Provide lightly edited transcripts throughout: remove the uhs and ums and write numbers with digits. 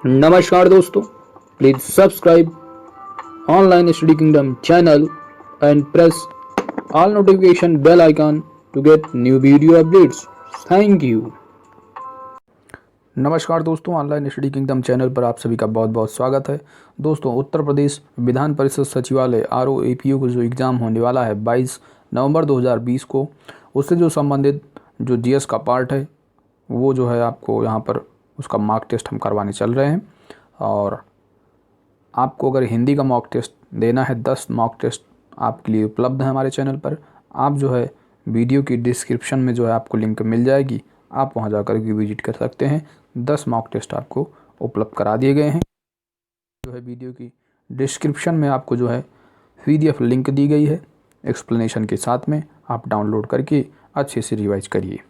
नमस्कार दोस्तों, please subscribe online study kingdom channel and press all notification bell icon to get new video updates. Thank you. नमस्कार दोस्तों, online study kingdom channel पर आप सभी का बहुत बहुत स्वागत है। दोस्तों, उत्तर प्रदेश विधान परिषद सचिवालय ROAPO को जो एग्ज़ाम होने वाला है 22 नवंबर 2020 को, उससे जो संबंधित जो GS का पार्ट है वो जो है आपको यहाँ पर उसका मॉक टेस्ट हम करवाने चल रहे हैं। और आपको अगर हिंदी का मॉक टेस्ट देना है, 10 मॉक टेस्ट आपके लिए उपलब्ध है हमारे चैनल पर। आप जो है वीडियो की डिस्क्रिप्शन में जो है आपको लिंक मिल जाएगी, आप वहां जाकर के विजिट कर सकते हैं। 10 मॉक टेस्ट आपको उपलब्ध करा दिए गए हैं। जो है वीडियो की डिस्क्रिप्शन में आपको जो है PDF लिंक दी गई है एक्सप्लेनेशन के साथ में, आप डाउनलोड करके अच्छे से रिवाइज करिए।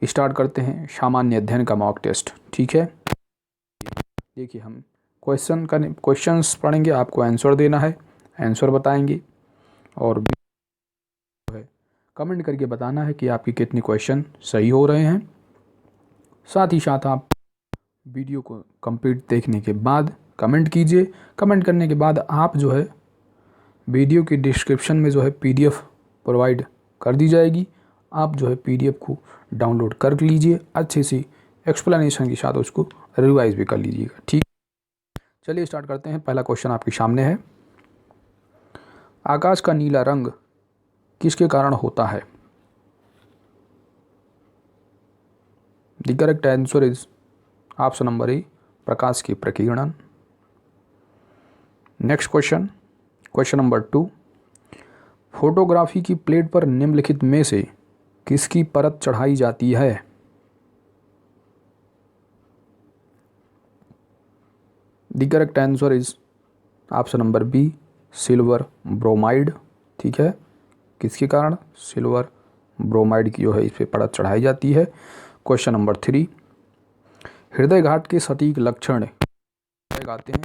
स्टार्ट करते हैं सामान्य अध्ययन का मॉक टेस्ट। ठीक है, देखिए हम क्वेश्चंस पढ़ेंगे, आपको आंसर देना है, आंसर बताएंगे और कमेंट करके बताना है कि आपके कितने क्वेश्चन सही हो रहे हैं। साथ ही साथ आप वीडियो को कंप्लीट देखने के बाद कमेंट कीजिए। कमेंट करने के बाद आप जो है वीडियो की डिस्क्रिप्शन में जो है PDF प्रोवाइड कर दी जाएगी, आप जो है PDF को डाउनलोड कर लीजिए, अच्छे से एक्सप्लेनेशन के साथ उसको रिवाइज भी कर लीजिएगा। ठीक, चलिए स्टार्ट करते हैं। पहला क्वेश्चन आपके सामने है, आकाश का नीला रंग किसके कारण होता है? The correct answer is option number A, प्रकाश की प्रकीर्णन। Next question, question number 2, photography की प्लेट पर निम्नलिखित में से किसकी परत चढ़ाई जाती है? The correct answer is option number B, silver bromide. ठीक है, किसके कारण? सिल्वर ब्रोमाइड की जो है इस पर परत चढ़ाई जाती है। क्वेश्चन नंबर 3, हृदय घात के सटीक लक्षण आते हैं?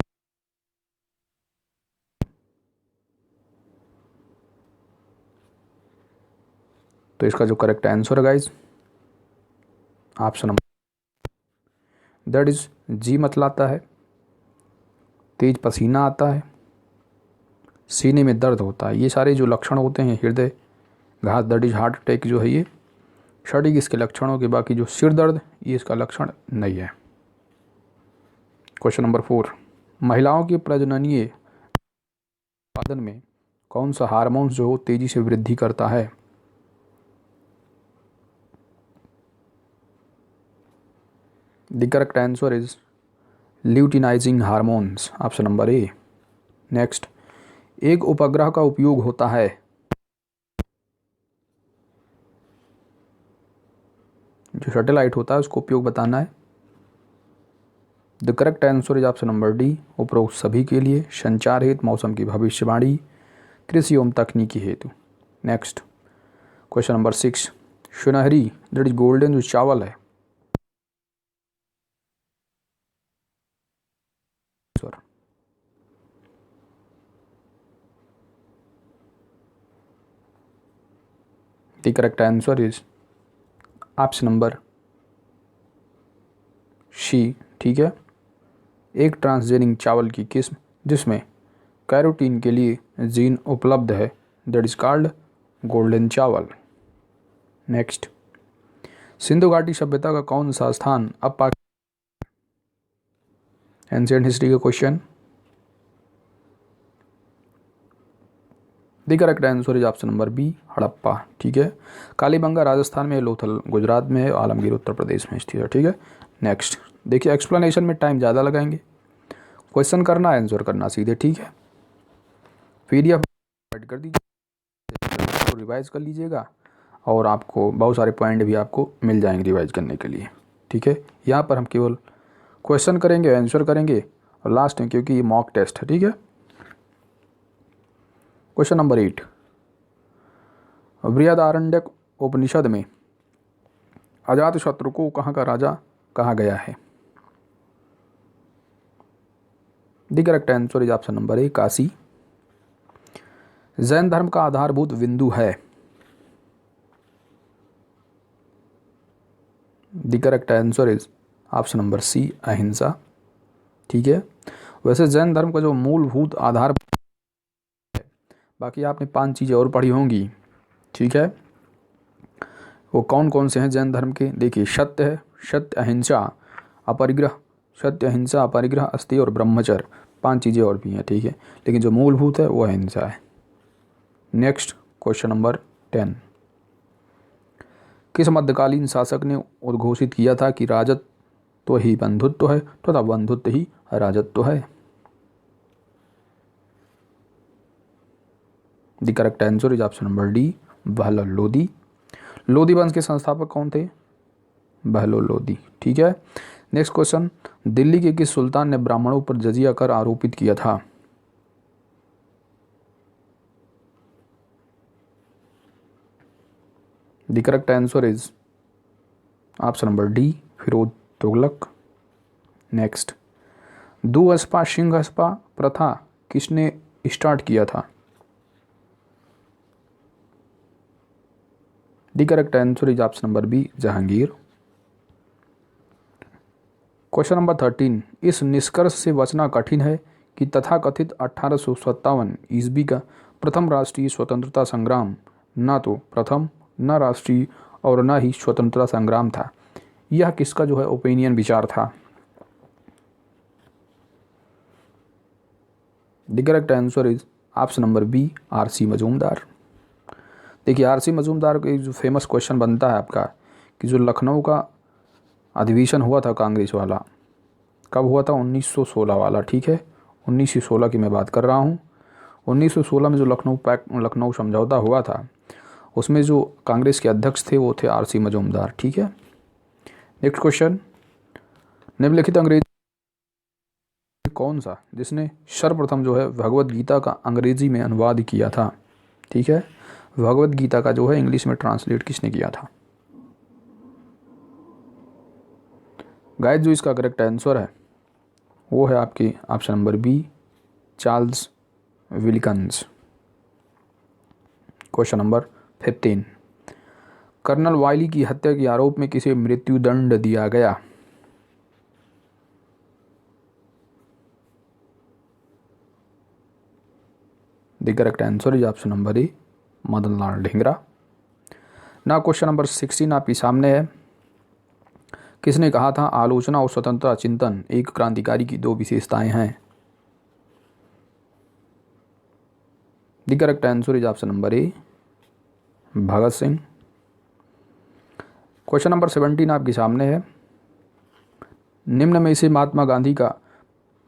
तो इसका जो करेक्ट आंसर है guys, option number that is जी मतलाता है, तेज पसीना आता है, सीने में दर्द होता है। ये सारे जो लक्षण होते हैं हृदय घात दैट इज हार्ट अटैक जो है ये सटीक इसके लक्षणों के, बाकी जो सिर दर्द ये इसका लक्षण नहीं है। क्वेश्चन नंबर 4, महिलाओं के प्रजननीय उत्पादन में कौन सा हार्मोन जो तेजी से वृद्धि करता है? The correct answer is luteinising hormones, option number A. Next, एक उपग्रह का उपयोग होता है, जो सैटेलाइट होता है उसको उपयोग बताना है। The correct answer is option number D, उपरोक्त सभी के लिए, संचार हेतु, मौसम की भविष्यवाणी, कृषि एवं तकनीकी हेतु। नेक्स्ट, क्वेश्चन नंबर 6, सुनहरी दैट इज गोल्डन जो चावल है, the correct answer is option number C. ठीक है, एक ट्रांसजेनिक चावल की किस्म जिसमें कैरोटीन के लिए जीन उपलब्ध है दैट इज कॉल्ड गोल्डन चावल। नेक्स्ट, सिंधु घाटी सभ्यता का कौन सा स्थान अब एंशिएंट हिस्ट्री का question. The correct answer is option number B, Harappa. ठीक है, कालीबंगा राजस्थान में, लोथल गुजरात में है, आलमगीर उत्तर प्रदेश में स्थित है। ठीक है, नेक्स्ट देखिए, एक्सप्लेनेशन में टाइम ज़्यादा लगाएंगे, क्वेश्चन करना आंसर करना सीधे। ठीक है, PDF कर दीजिए, रिवाइज कर लीजिएगा और आपको बहुत सारे पॉइंट भी आपको मिल जाएंगे रिवाइज करने के लिए। ठीक है, यहाँ पर हम केवल क्वेश्चन करेंगे, आंसर करेंगे और लास्ट में, क्योंकि ये मॉक टेस्ट है। ठीक है, क्वेश्चन नंबर 8, बृहदारण्यक उपनिषद में अजातशत्रु को कहाँ का राजा कहा गया है? The correct answer is option number A, Kashi. Jain धर्म का आधारभूत बिंदु है, the correct answer is option number C, ahimsa. ठीक है। वैसे जैन धर्म का जो मूलभूत आधार, बाकी आपने 5 चीज़ें और पढ़ी होंगी। ठीक है, वो कौन कौन से हैं जैन धर्म के? देखिए, सत्य है, सत्य अहिंसा अपरिग्रह, सत्य अहिंसा अपरिग्रह अस्ति और ब्रह्मचर्य, 5 चीज़ें और भी हैं। ठीक है, लेकिन जो मूलभूत है वो अहिंसा है। नेक्स्ट क्वेश्चन नंबर 10, किस मध्यकालीन शासक ने उद्घोषित किया था कि राजत्व ही बंधुत्व है तथा बंधुत्व ही राजत्व है? The correct answer is option number D, Bahlol Lodi. Lodi वंश के संस्थापक कौन थे? बहलोल लोदी। ठीक है। नेक्स्ट क्वेश्चन, दिल्ली के किस सुल्तान ने ब्राह्मणों पर जजिया कर आरोपित किया था? The correct answer is option number D, Firoz Tughlaq. Next, दुअस्पा सिंहस्पा प्रथा किसने स्टार्ट किया था? The correct answer is option number B, Jahangir. Question number 13, इस निष्कर्ष से बचना कठिन है कि तथाकथित 1857 ईस्वी का प्रथम राष्ट्रीय स्वतंत्रता संग्राम न तो प्रथम, न राष्ट्रीय और न ही स्वतंत्रता संग्राम था। यह किसका जो है ओपिनियन, विचार था? The correct answer is option number B, R C. Majumdar. देखिए, आर.सी. मजूमदार का एक जो फेमस क्वेश्चन बनता है आपका कि जो लखनऊ का अधिवेशन हुआ था कांग्रेस वाला, कब हुआ था? 1916 वाला। ठीक है, 1916 की मैं बात कर रहा हूँ। 1916 में जो लखनऊ समझौता हुआ था, उसमें जो कांग्रेस के अध्यक्ष थे वो थे आर.सी. मजूमदार। ठीक है। नेक्स्ट क्वेश्चन, निम्नलिखित अंग्रेजी कौन सा जिसने सर्वप्रथम जो है भगवत गीता का अंग्रेजी में अनुवाद किया था? ठीक है, भगवत गीता का जो है इंग्लिश में ट्रांसलेट किसने किया था? गाइस, जो इसका करेक्ट आंसर है वो है आपकी option number B, Charles Wilkins. Question number 15, colonel Wyllie की हत्या के आरोप में किसे मृत्युदंड दिया गया? The correct answer is option number A, Madan Lal Dhingra. ना क्वेश्चन नंबर 16 आपके सामने है, किसने कहा था आलोचना और स्वतंत्रता चिंतन एक क्रांतिकारी की 2 विशेषताएं हैं? The correct answer is option number A, Bhagat Singh. Question number 17 आपके सामने है, निम्न में से महात्मा गांधी का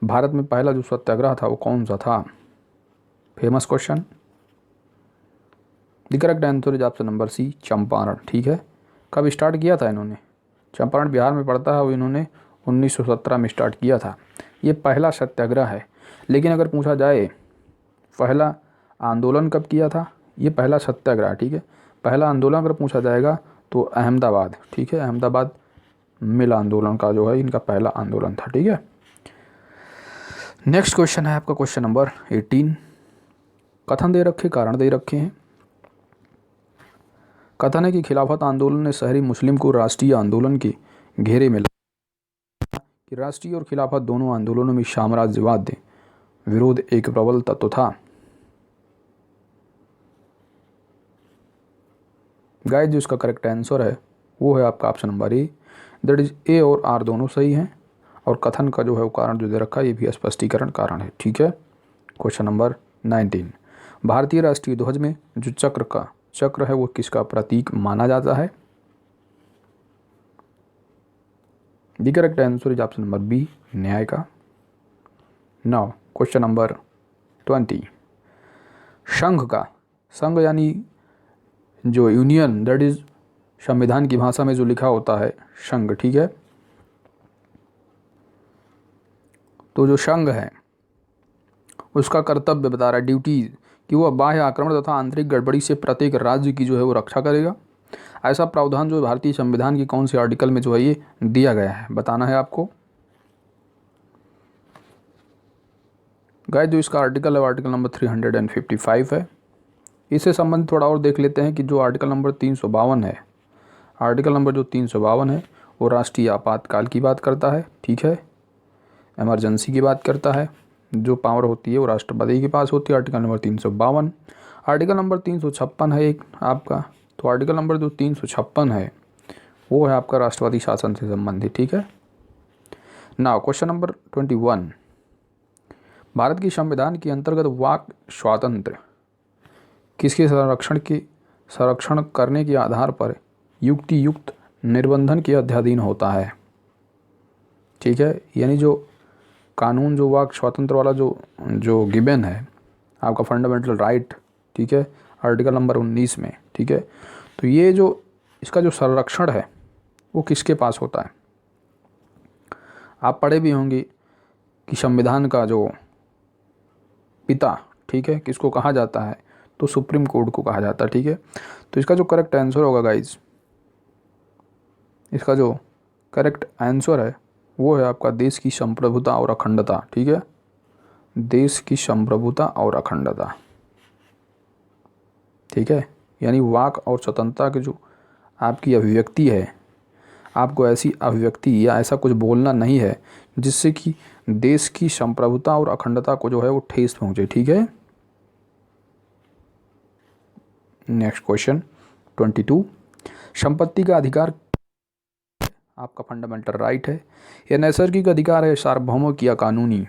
भारत में पहला जो सत्याग्रह था वो कौन सा था? Famous question. The correct answer is option number C, Champaran. ठीक है, कब स्टार्ट किया था इन्होंने? चंपारण बिहार में पड़ता है, वो इन्होंने 1917 में स्टार्ट किया था। ये पहला सत्याग्रह है। लेकिन अगर पूछा जाए पहला आंदोलन कब किया था, ये पहला सत्याग्रह। ठीक है, पहला आंदोलन अगर पूछा जाएगा तो अहमदाबाद। ठीक है, अहमदाबाद मिल आंदोलन का जो है इनका पहला आंदोलन था। ठीक है। नेक्स्ट क्वेश्चन है आपका क्वेश्चन नंबर 18, कथन दे रखे, कारण दे रखे हैं। कथन है कि खिलाफत आंदोलन ने शहरी मुस्लिम को राष्ट्रीय आंदोलन के घेरे में लाया कि राष्ट्रीय और खिलाफत दोनों आंदोलनों में साम्राज्यवाद विरोध एक प्रबल तत्व था। गाइस, जो इसका करेक्ट आंसर है वो है आपका option number A, that is a और आर दोनों सही हैं। और कथन का जो है वो कारण जो दे रखा है ये भी स्पष्टीकरण कारण है। ठीक है। क्वेश्चन नंबर 19, भारतीय राष्ट्रीय ध्वज में जो चक्र है वो किसका प्रतीक माना जाता है? The correct answer is option number B, न्याय का। नाउ क्वेश्चन नंबर 20, संघ यानी जो यूनियन, दैट इज संविधान की भाषा में जो लिखा होता है संघ। ठीक है, तो जो संघ है उसका कर्तव्य बता रहा है, ड्यूटी, कि वह बाह्य आक्रमण तथा आंतरिक गड़बड़ी से प्रत्येक राज्य की जो है वो रक्षा करेगा। ऐसा प्रावधान जो भारतीय संविधान की कौन से आर्टिकल में जो है ये दिया गया है, बताना है आपको। गाइस, जो इसका आर्टिकल है आर्टिकल नंबर 355 है। इससे संबंधित थोड़ा और देख लेते हैं कि जो आर्टिकल नंबर 352 है, आर्टिकल नंबर जो 352 है वो राष्ट्रीय आपातकाल की बात करता है, ठीक है, इमरजेंसी की बात करता है। जो पावर होती है वो राष्ट्रपति के पास होती है, आर्टिकल नंबर 352। आर्टिकल नंबर 356 है एक आपका, तो आर्टिकल नंबर जो 356 है वो है आपका राष्ट्रपति शासन से संबंधित, ठीक है। नाउ क्वेश्चन नंबर 21, भारत की संविधान के अंतर्गत वाक स्वातंत्र्य किसके संरक्षण करने के आधार पर युक्ति युक्त निर्बंधन के अध्याधीन होता है, ठीक है। यानी जो कानून, जो वाक स्वातंत्र वाला जो गिवन है आपका फंडामेंटल राइट, ठीक है, आर्टिकल नंबर 19 में, ठीक है। तो ये जो इसका जो संरक्षण है वो किसके पास होता है। आप पढ़े भी होंगे कि संविधान का जो पिता, ठीक है, किसको कहा जाता है, तो सुप्रीम कोर्ट को कहा जाता है, ठीक है। तो इसका जो करेक्ट आंसर होगा गाइज, इसका जो करेक्ट आंसर है वो है आपका देश की संप्रभुता और अखंडता, ठीक है, देश की संप्रभुता और अखंडता, ठीक है। यानी वाक और स्वतंत्रता की जो आपकी अभिव्यक्ति है, आपको ऐसी अभिव्यक्ति या ऐसा कुछ बोलना नहीं है जिससे कि देश की संप्रभुता और अखंडता को जो है वो ठेस पहुंचे, ठीक है। नेक्स्ट क्वेश्चन 22, संपत्ति का अधिकार आपका फंडामेंटल राइट है, यह नैसर्गिक अधिकार है, सार्वभौमिक या कानूनी।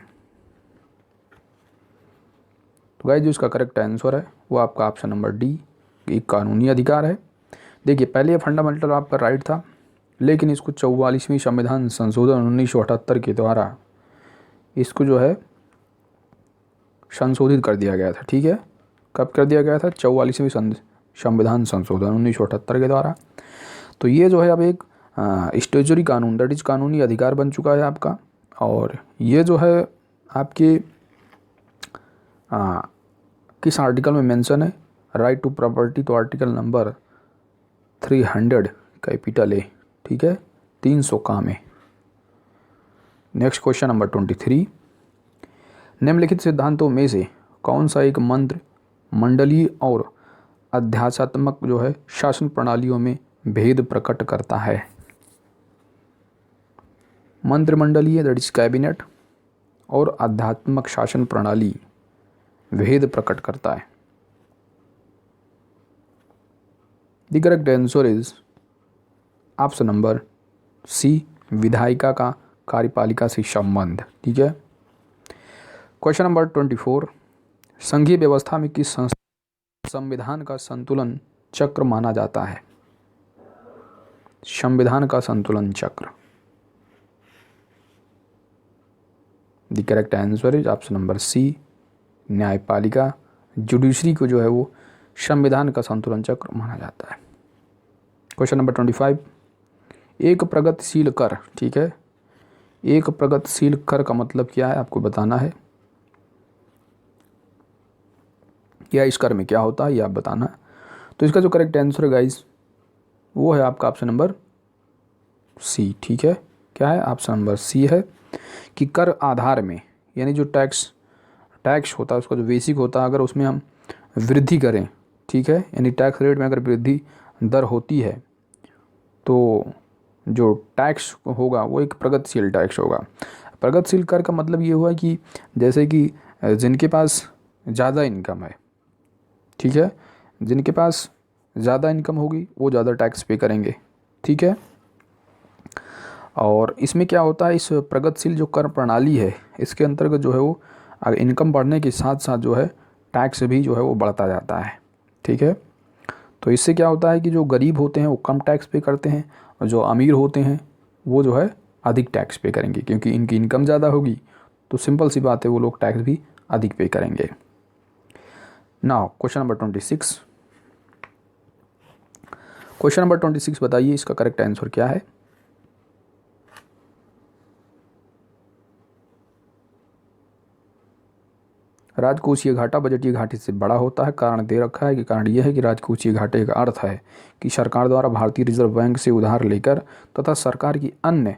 तो गाइस जो इसका करेक्ट आंसर है वो आपका ऑप्शन नंबर डी, एक कानूनी अधिकार है। देखिए पहले ये फंडामेंटल आपका राइट था, लेकिन इसको 44वीं संविधान संशोधन 1978 के द्वारा इसको जो है संशोधित कर दिया गया था, ठीक है। कब कर दिया गया था, 44वीं संविधान संशोधन 1978 के द्वारा। तो ये जो है अब एक स्टेचुरी कानून, दैट इज कानूनी अधिकार बन चुका है आपका। और ये जो है आपके किस आर्टिकल में मेंशन है, राइट टू प्रॉपर्टी, तो आर्टिकल नंबर 300 कैपिटल ए, ठीक है, 300 का में। नेक्स्ट क्वेश्चन नंबर 23, निम्नलिखित सिद्धांतों में से कौन सा एक मंत्र मंडलीय और अध्यात्मक जो है शासन प्रणालियों में भेद प्रकट करता है। मंत्रिमंडलीय दैट इज कैबिनेट और आध्यात्मिक शासन प्रणाली भेद प्रकट करता है। The correct answer is option number C, विधायिका का कार्यपालिका से संबंध, ठीक है। क्वेश्चन नंबर 24, संघीय व्यवस्था में किस संविधान का संतुलन चक्र माना जाता है। संविधान का संतुलन चक्र, the correct answer is option number C, न्यायपालिका, जुडिशरी को जो है वो संविधान का संतुलन चक्र माना जाता है। क्वेश्चन नंबर 25, एक प्रगतिशील कर, ठीक है, एक प्रगतिशील कर का मतलब क्या है आपको बताना है, या इस कर में क्या होता है ये आप बताना है। तो इसका जो करेक्ट आंसर है गाइस वो है आपका ऑप्शन नंबर सी, ठीक है। क्या है, ऑप्शन नंबर सी है कि कर आधार में, यानी जो टैक्स होता है उसका जो बेसिक होता है, अगर उसमें हम वृद्धि करें, ठीक है, यानी टैक्स रेट में अगर वृद्धि दर होती है तो जो टैक्स होगा वो एक प्रगतिशील टैक्स होगा। प्रगतिशील कर का मतलब ये हुआ कि जैसे कि जिनके पास ज़्यादा इनकम है, ठीक है, जिनके पास ज़्यादा इनकम होगी वो ज़्यादा टैक्स पे करेंगे, ठीक है। और इसमें क्या होता है, इस प्रगतिशील जो कर प्रणाली है इसके अंतर्गत जो है वो इनकम बढ़ने के साथ साथ जो है टैक्स भी जो है वो बढ़ता जाता है, ठीक है। तो इससे क्या होता है कि जो गरीब होते हैं वो कम टैक्स पे करते हैं और जो अमीर होते हैं वो जो है अधिक टैक्स पे करेंगे, क्योंकि इनकी इनकम ज़्यादा होगी तो सिंपल सी बात है वो लोग टैक्स भी अधिक पे करेंगे। Now question number 26, question number 26 बताइए इसका करेक्ट आंसर क्या है। राजकोषीय घाटा बजटीय घाटे से बड़ा होता है, कारण दे रखा है कि कारण यह है कि राजकोषीय घाटे का अर्थ है कि सरकार द्वारा भारतीय रिजर्व बैंक से उधार लेकर तथा सरकार की अन्य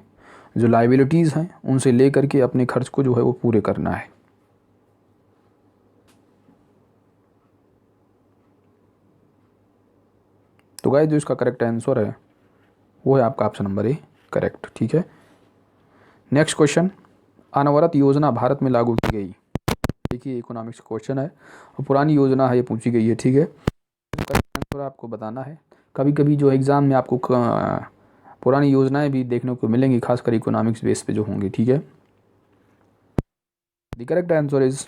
जो लाइबिलिटीज़ हैं उनसे लेकर के अपने खर्च को जो है वो पूरे करना है। तो गाइस जो इसका करेक्ट आंसर है वो है आपका ऑप्शन नंबर ए, करेक्ट। ठीक है, नेक्स्ट क्वेश्चन, अनवरत योजना भारत में लागू की गई। देखिए इकोनॉमिक्स क्वेश्चन है और पुरानी योजना है, ये पूछी गई है। ठीक है, आंसर आपको बताना है। कभी कभी जो एग्ज़ाम में आपको पुरानी योजनाएं भी देखने को मिलेंगी, खासकर इकोनॉमिक्स बेस पे जो होंगी। ठीक है, the correct answer is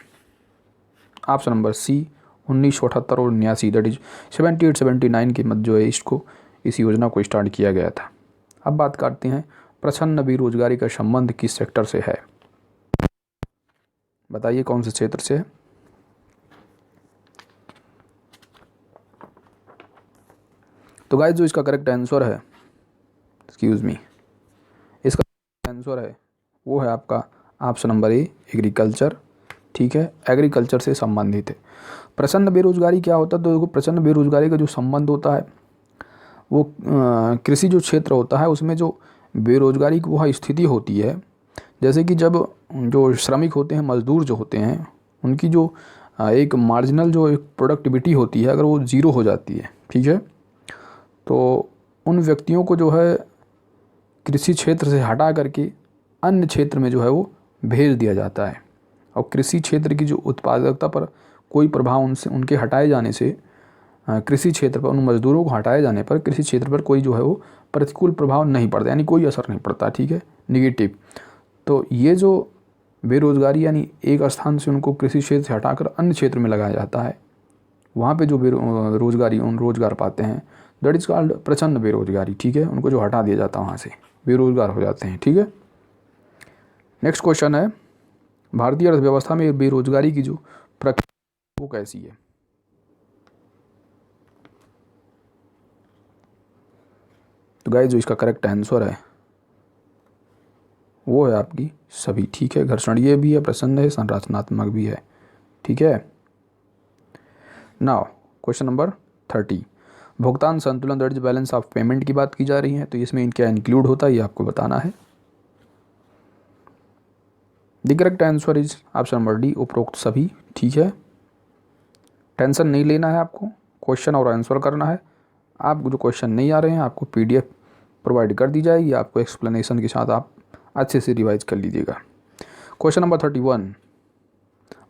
option number C, 1978 और 79, दैट इज 78-79 के मध्य जो है इसको, इस योजना को स्टार्ट किया गया था। अब बात करते हैं प्रछन्न बेरोजगारी का संबंध किस सेक्टर से है। बताइए कौन से क्षेत्र से है। तो गाइस जो इसका करेक्ट आंसर है, एक्सक्यूज मी, इसका आंसर है वो है आपका ऑप्शन नंबर ए, एग्रीकल्चर। ठीक है, एग्रीकल्चर से संबंधित है। प्रचंड बेरोजगारी क्या होता है, तो देखो प्रचंड बेरोजगारी का जो संबंध होता है वो कृषि जो क्षेत्र होता है उसमें जो बेरोजगारी की वह स्थिति होती है, जैसे कि जब जो श्रमिक होते हैं, मजदूर जो होते हैं, उनकी जो एक मार्जिनल जो एक प्रोडक्टिविटी होती है अगर वो ज़ीरो हो जाती है, ठीक है, तो उन व्यक्तियों को जो है कृषि क्षेत्र से हटा करके अन्य क्षेत्र में जो है वो भेज दिया जाता है। और कृषि क्षेत्र की जो उत्पादकता पर कोई प्रभाव उनसे उनके हटाए जाने से, कृषि क्षेत्र पर उन मजदूरों को हटाए जाने पर कृषि क्षेत्र पर कोई जो है वो प्रतिकूल प्रभाव नहीं पड़ता, यानी कोई असर नहीं पड़ता। ठीक है, निगेटिव। तो ये जो बेरोजगारी यानी एक स्थान से उनको कृषि क्षेत्र से हटाकर अन्य क्षेत्र में लगाया जाता है, वहाँ पे जो रोजगारी उन रोजगार पाते हैं, दैट इज कॉल्ड प्रचंड बेरोजगारी। ठीक है, उनको जो हटा दिया जाता है वहाँ से, बेरोजगार हो जाते हैं। ठीक है, नेक्स्ट क्वेश्चन है, भारतीय अर्थव्यवस्था में बेरोजगारी की जो प्रक्रिया वो कैसी है। तो गाइस जो इसका करेक्ट आंसर है वो है आपकी सभी। ठीक है, घर्षणीय भी है, प्रसन्न है, संरचनात्मक भी है। ठीक है, नाउ क्वेश्चन नंबर 30, भुगतान संतुलन that is balance of payment की बात की जा रही है, तो इसमें क्या इंक्लूड होता है ये आपको बताना है। The correct answer is option number D, उपरोक्त सभी। ठीक है, टेंशन नहीं लेना है आपको, क्वेश्चन और आंसर करना है। आपको जो क्वेश्चन नहीं आ रहे हैं आपको पीडीएफ प्रोवाइड कर दी जाएगी, आपको एक्सप्लेनेशन के साथ आप अच्छे से रिवाइज कर लीजिएगा। क्वेश्चन नंबर 31,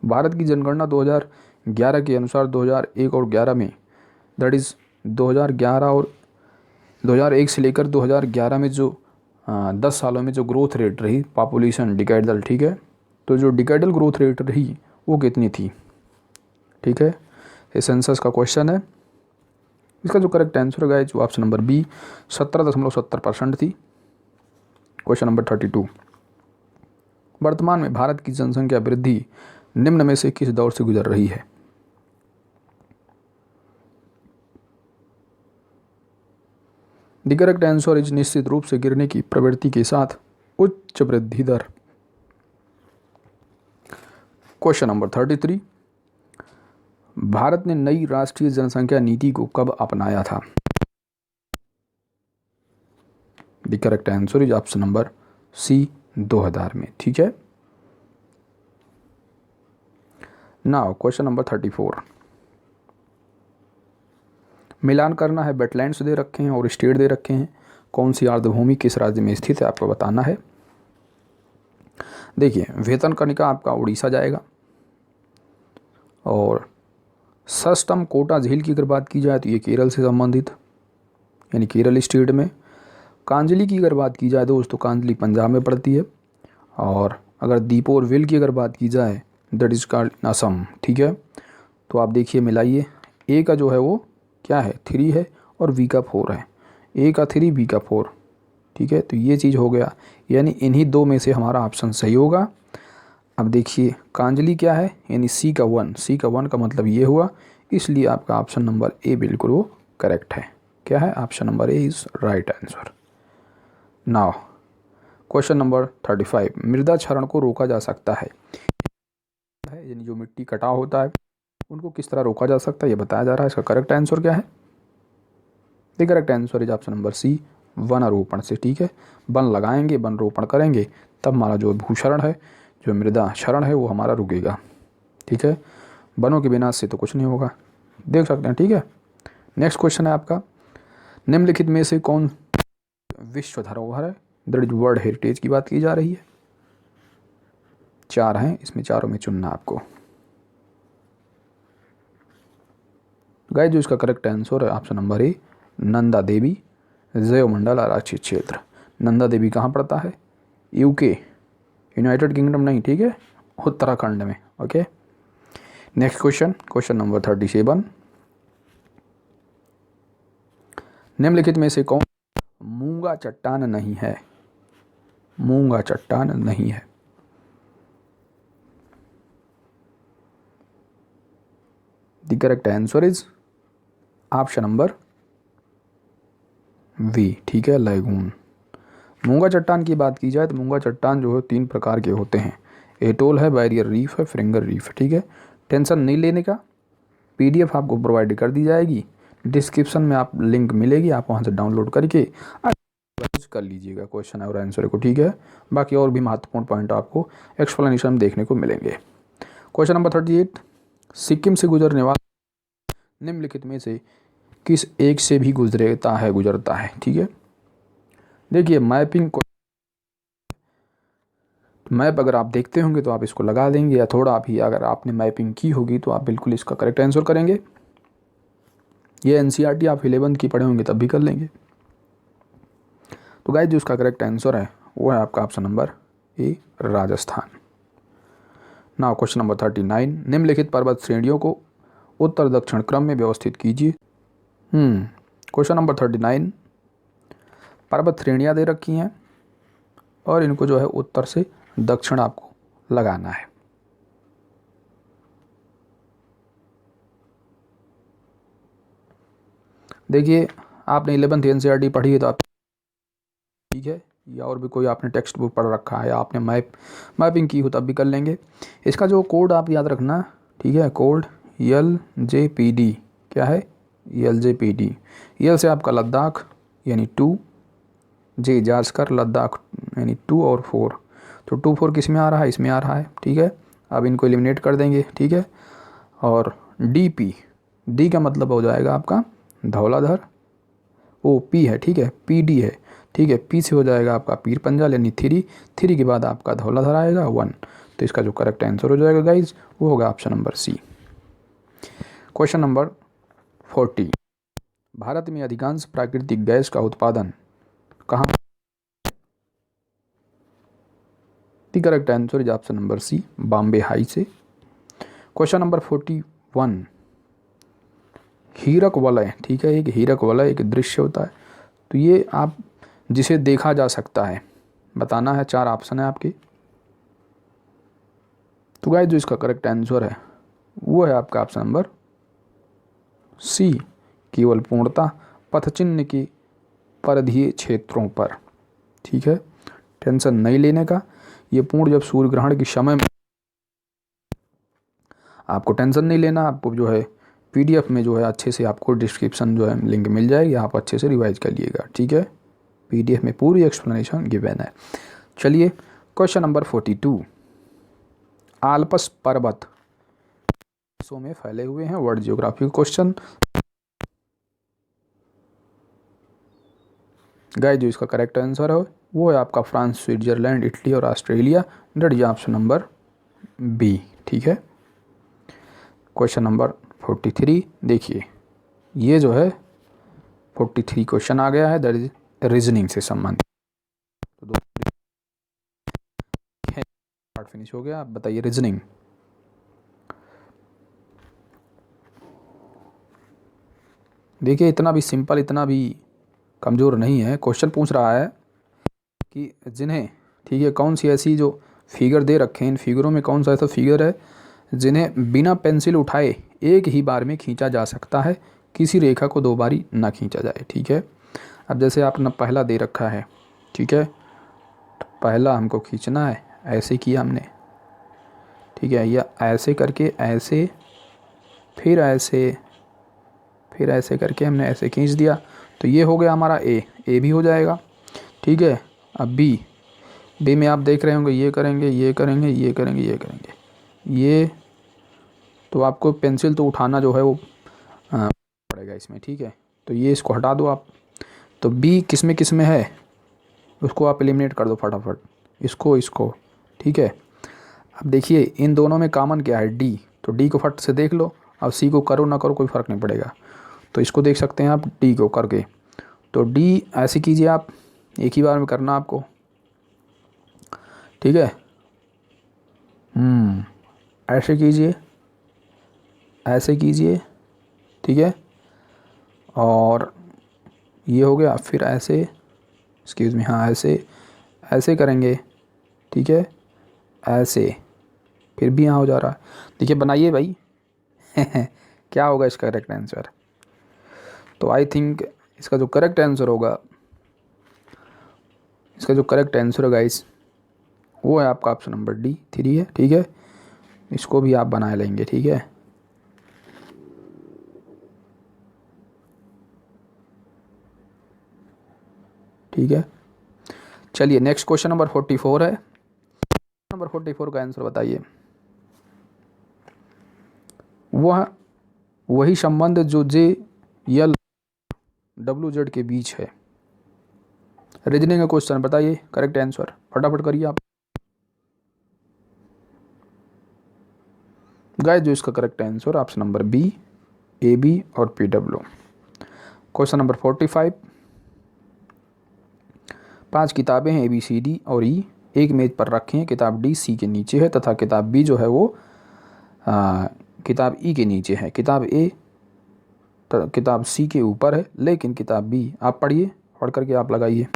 भारत की जनगणना 2011 के अनुसार 2001 और 11 में, दैट इज़ 2011 और 2001 से लेकर 2011 में जो 10 सालों में जो ग्रोथ रेट रही पॉपुलेशन डिकाइडल, ठीक है, तो जो डिकाइडल ग्रोथ रेट रही वो कितनी थी। ठीक है, ये सेंसस का क्वेश्चन है। इसका जो करेक्ट आंसर है जो ऑप्शन नंबर बी, 17.70% थी। क्वेश्चन नंबर 32, वर्तमान में भारत की जनसंख्या वृद्धि निम्न में से किस दौर से गुजर रही है। द करेक्ट आंसर इज निश्चित रूप से गिरने की प्रवृत्ति के साथ उच्च वृद्धि दर। क्वेश्चन नंबर 33, भारत ने नई राष्ट्रीय जनसंख्या नीति को कब अपनाया था। The correct answer is option number C, 2000 में। ठीक है, नाउ क्वेश्चन नंबर 34, मिलान करना है, वेटलैंड्स दे रखे हैं और स्टेट दे रखे हैं, कौन सी आर्द्रभूमि किस राज्य में स्थित है आपको बताना है। देखिए वेतन कनिका आपका उड़ीसा जाएगा, और सस्टम कोटा झील की अगर बात की जाए तो ये केरल से संबंधित, यानी केरल स्टेट में। कांजली की अगर बात की जाए दोस्तों, कांजली पंजाब में पड़ती है। और अगर दीपोर विल की अगर बात की जाए दैट इज कॉल्ड असम। ठीक है, तो आप देखिए मिलाइए, ए का जो है वो क्या है 3 है और बी का 4 है, ए का 3 बी का 4। ठीक है, तो ये चीज़ हो गया, यानी इन्हीं दो में से हमारा ऑप्शन सही होगा। अब देखिए कांजली क्या है, यानी सी का 1, सी का 1 का मतलब ये हुआ, इसलिए आपका ऑप्शन नंबर ए बिल्कुल वो करेक्ट है। क्या है, option number A is right answer. Now question number 35, मृदा क्षरण को रोका जा सकता है, यानी जो मिट्टी कटाव होता है उनको किस तरह रोका जा सकता है ये बताया जा रहा है। इसका करेक्ट आंसर क्या है, the correct answer is option number C, वनारोपण से। ठीक है, वन लगाएंगे, वन रोपण करेंगे, तब हमारा जो भूक्षरण है, जो मृदा क्षरण है वो हमारा रुकेगा। ठीक है, वनों के विनाश से तो कुछ नहीं होगा, देख सकते हैं। ठीक है, नेक्स्ट क्वेश्चन है आपका, निम्नलिखित में से कौन विश्व धरोहर है, दैट इज वर्ल्ड हेरिटेज की बात की जा रही है। 4 हैं, इसमें चारों में चुनना आपको। गाइस जो इसका करेक्ट आंसर है ऑप्शन नंबर ए, नंदा देवी जयोमंडल आरक्षित क्षेत्र। नंदा देवी कहाँ पड़ता है? यूके, यूनाइटेड किंगडम नहीं, ठीक है, उत्तराखंड में। Okay, next question, question number 37। निम्नलिखित में से कौन मूंगा चट्टान नहीं है? मूंगा चट्टान नहीं है। The correct answer is option number B, ठीक है, लैगून। मूंगा चट्टान की बात की जाए तो मूंगा चट्टान जो है 3 प्रकार के होते हैं। एटोल है, बैरियर रीफ है, फ्रिंगर रीफ है, ठीक है। टेंशन नहीं लेने का, पीडीएफ आपको प्रोवाइड कर दी जाएगी, डिस्क्रिप्शन में आप लिंक मिलेगी, आप वहाँ से डाउनलोड करके कर लीजिएगा क्वेश्चन और आंसर को, ठीक है। बाकी और भी महत्वपूर्ण पॉइंट आपको एक्सप्लेनेशन में देखने को मिलेंगे। क्वेश्चन नंबर 38, सिक्किम से गुजरने वाला निम्नलिखित में से किस एक से भी गुजरता है, ठीक है। देखिए मैप अगर आप देखते होंगे तो आप इसको लगा देंगे, या थोड़ा भी अगर आपने मैपिंग की होगी तो आप बिल्कुल इसका करेक्ट आंसर करेंगे। ये एनसीईआरटी आप 11th की पढ़े होंगे तब भी कर लेंगे। तो गाइस जो इसका करेक्ट आंसर है वो है आपका ऑप्शन नंबर ए, राजस्थान। नाउ क्वेश्चन नंबर 39, निम्नलिखित पर्वत श्रेणियों को उत्तर दक्षिण क्रम में व्यवस्थित कीजिए। क्वेश्चन नंबर 39, पर्वत श्रेणियाँ दे रखी हैं और इनको जो है उत्तर से दक्षिण आपको लगाना है। देखिए आपने 11th एनसीईआरटी पढ़ी है तो आप, ठीक है, या और भी कोई आपने टेक्स्ट बुक पढ़ रखा है या आपने मैपिंग की हो तब भी कर लेंगे। इसका जो कोड आप याद रखना, ठीक है, कोड LJPD, क्या है? LJPD। यल से आपका लद्दाख यानी 2, जे जास्कर लद्दाख यानी 2 और 4, तो 2 4 किस में आ रहा है? इसमें आ रहा है, ठीक है। अब इनको एलिमिनेट कर देंगे, ठीक है। और DP, डी का मतलब हो जाएगा आपका धौलाधर, OP है, ठीक है, PD है, ठीक है, P से हो जाएगा आपका पीर पंजाल यानी 3 के बाद आपका धौलाधर आएगा 1। तो इसका जो करेक्ट आंसर हो जाएगा गाइज वो होगा option number C. Question number 40, Bharat में अधिकांश प्राकृतिक गैस का उत्पादन कहाँ? The correct answer is option number C, Bombay high से। क्वेश्चन नंबर 41, हीरक वलय, ठीक है, एक हीरक वलय एक दृश्य होता है, तो ये आप जिसे देखा जा सकता है बताना है। 4 ऑप्शन है आपके। तो गाइस जो इसका करेक्ट आंसर है वो है आपका ऑप्शन नंबर सी, केवल पूर्णता पथ चिन्ह के परिधीय क्षेत्रों पर, ठीक है। टेंशन नहीं लेने का, ये पूर्ण जब सूर्य ग्रहण के समय में आपको टेंशन नहीं लेना, आपको जो है पीडीएफ में जो है अच्छे से आपको डिस्क्रिप्शन जो है लिंक मिल जाएगी, आप अच्छे से रिवाइज कर लिएगा, ठीक है। पीडीएफ में पूरी एक्सप्लेनेशन गिवन है। चलिए क्वेश्चन नंबर 42, आल्प्स पर्वत देशों में फैले हुए हैं, वर्ल्ड ज्योग्राफी क्वेश्चन। गाइस जो इसका करेक्ट आंसर है वो है आपका फ्रांस, स्विट्जरलैंड, इटली और Australia, that is option number B, ठीक है। क्वेश्चन नंबर 43, देखिए ये जो है 43 क्वेश्चन आ गया है, दैट इज रीजनिंग से संबंधित। तो दो पार्ट फिनिश हो गया। आप बताइए रीजनिंग। देखिए इतना भी सिंपल, इतना भी कमज़ोर नहीं है। क्वेश्चन पूछ रहा है कि जिन्हें, ठीक है, कौन सी ऐसी जो फिगर दे रखे हैं, इन फिगरों में कौन सा ऐसा फिगर है जिन्हें बिना पेंसिल उठाए एक ही बार में खींचा जा सकता है, किसी रेखा को 2 बारी ना खींचा जाए, ठीक है। अब जैसे आपने पहला दे रखा है, ठीक है, तो पहला हमको खींचना है, ऐसे किया हमने, ठीक है, या ऐसे करके ऐसे, फिर ऐसे, फिर ऐसे करके हमने ऐसे खींच दिया, तो ये हो गया हमारा ए भी हो जाएगा, ठीक है। अब बी में आप देख रहे होंगे ये करेंगे, ये करेंगे, ये करेंगे, ये करेंगे, ये तो आपको पेंसिल तो उठाना जो है वो पड़ेगा इसमें, ठीक है। तो ये इसको हटा दो आप। तो बी किस में है? उसको आप एलिमिनेट कर दो फटाफट, इसको, ठीक है। अब देखिए इन दोनों में कॉमन क्या है, डी, तो डी को फट से देख लो। अब सी को करो ना करो कोई फ़र्क नहीं पड़ेगा, तो इसको देख सकते हैं आप डी को करके। तो डी ऐसे कीजिए आप, एक ही बार में करना आपको, ठीक है। ऐसे कीजिए, ऐसे कीजिए, ठीक है। और ये हो गया, फिर ऐसे, एक्सक्यूज़ मी, हाँ ऐसे करेंगे, ठीक है, ऐसे, फिर भी यहाँ हो जा रहा है। देखिए बनाइए भाई क्या होगा इसका करेक्ट आंसर? तो आई थिंक इसका जो करेक्ट आंसर होगा, गाइस, वो है आपका ऑप्शन नंबर डी 3 है, ठीक है। इसको भी आप बना लेंगे, ठीक है। ठीक है, चलिए नेक्स्ट क्वेश्चन नंबर 44 है। नंबर 44 का आंसर बताइए। वही संबंध जो जे एल डब्ल्यू जेड के बीच है। रीजनिंग का क्वेश्चन, बताइए करेक्ट आंसर, फटाफट करिए आप। गाइस जो इसका correct answer option number B, A B और पी डब्ल्यू। क्वेश्चन नंबर 45, 5 किताबें हैं ए बी सी डी और ई, एक मेज पर रखी हैं। किताब डी सी के नीचे है तथा किताब बी जो है वो किताब ई के नीचे है। किताब ए किताब सी के ऊपर है, लेकिन किताब बी, आप पढ़िए, पढ़ करके आप लगाइए।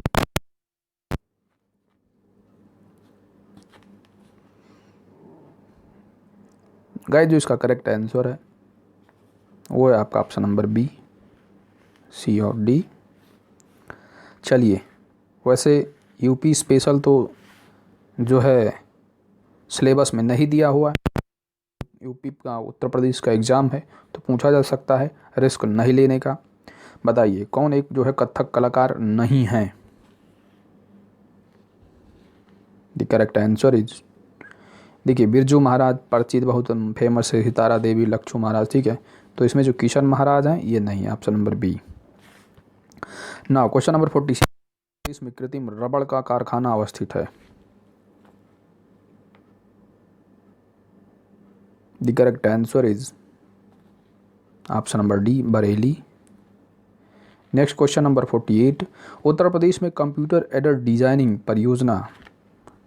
गाइस जो इसका करेक्ट आंसर है वो है आपका ऑप्शन नंबर बी, सी और डी। चलिए, वैसे यूपी स्पेशल तो जो है सिलेबस में नहीं दिया हुआ है, यूपी का उत्तर प्रदेश का एग्ज़ाम है, तो पूछा जा सकता है, रिस्क नहीं लेने का। बताइए कौन एक जो है कथक कलाकार नहीं है? द करेक्ट आंसर इज, देखिए बिरजू महाराज परिचित, बहुत फेमस है, सितारा देवी, लक्ष्मू महाराज, ठीक है। तो इसमें जो किशन महाराज हैं ये नहीं है, option number B. Now question number 46, इसमें कृत्रिम रबड़ का कारखाना अवस्थित है? The correct answer is option number D, Bareilly. Next question number 48, Uttar Pradesh में कंप्यूटर एडेड डिजाइनिंग परियोजना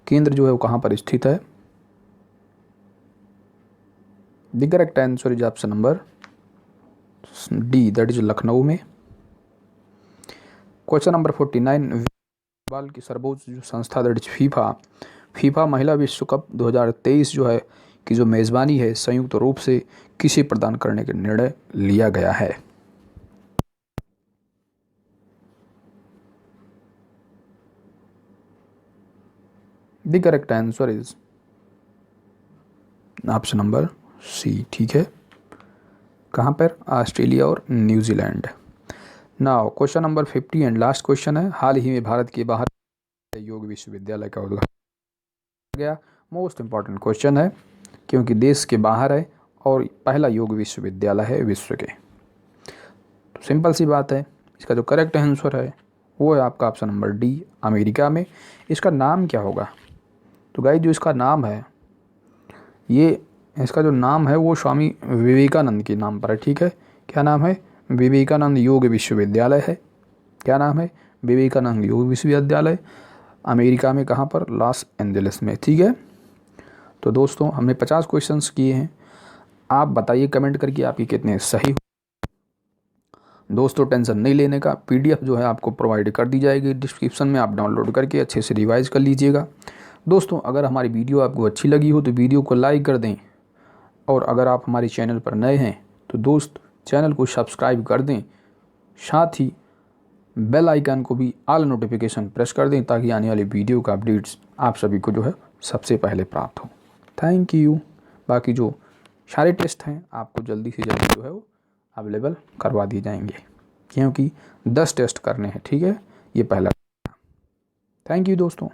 केंद्र जो है वो कहाँ पर स्थित है? The correct answer is option number D, that is Lucknow में। क्वेश्चन नंबर 49, फुटबॉल की सर्वोच्च जो संस्था दैट इज फीफा महिला विश्व कप 2023 जो है की जो मेज़बानी है संयुक्त रूप से किसे प्रदान करने का निर्णय लिया गया है? The correct answer is option number C, ठीक है। कहाँ पर? ऑस्ट्रेलिया और New Zealand. Now question number 50 and last question है, हाल ही में भारत के बाहर योग विश्वविद्यालय का उद्घाटन गया। मोस्ट इम्पॉर्टेंट क्वेश्चन है क्योंकि देश के बाहर है और पहला योग विश्वविद्यालय है विश्व के। तो सिंपल सी बात है, इसका जो करेक्ट आंसर है वो है आपका ऑप्शन नंबर डी, अमेरिका में। इसका नाम क्या होगा? तो गाइस जो इसका नाम है, ये इसका जो नाम है वो स्वामी विवेकानंद के नाम पर है, ठीक है। क्या नाम है? विवेकानंद योग विश्वविद्यालय है। क्या नाम है? विवेकानंद योग विश्वविद्यालय, अमेरिका में। कहाँ पर? लॉस एंजलिस में, ठीक है। तो दोस्तों हमने 50 क्वेश्चंस किए हैं, आप बताइए कमेंट करके आपके कितने सही। दोस्तों टेंशन नहीं लेने का, पीडीएफ जो है आपको प्रोवाइड कर दी जाएगी डिस्क्रिप्शन में, आप डाउनलोड करके अच्छे से रिवाइज कर लीजिएगा। दोस्तों अगर हमारी वीडियो आपको अच्छी लगी हो तो वीडियो को लाइक कर दें, और अगर आप हमारे चैनल पर नए हैं तो दोस्त चैनल को सब्सक्राइब कर दें, साथ ही बेल आइकन को भी ऑल नोटिफिकेशन प्रेस कर दें ताकि आने वाली वीडियो का अपडेट्स आप सभी को जो है सबसे पहले प्राप्त हो। Thank you. बाकी जो सारे टेस्ट हैं आपको जल्दी से जल्दी जो है वो अवेलेबल करवा दिए जाएंगे, क्योंकि 10 टेस्ट करने हैं, ठीक है। ये पहला। थैंक यू दोस्तों।